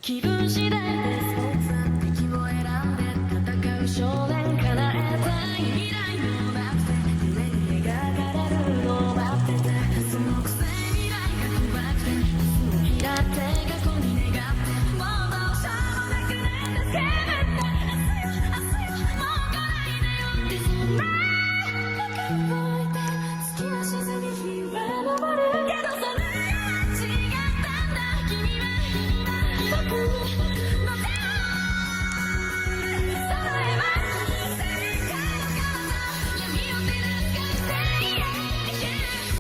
気分次第で敵を選んで戦う少年、叶えたい未来もなくて夢に描かれるのを待ってて、そのくせ未来が怖くて明日を嫌って過去に願ってもうどうしようもなくなって叫ぶって、明日よ明日よもう来ないでよって、そんな中動いて月は沈み日は昇るけどそれは違ったんだ、君は僕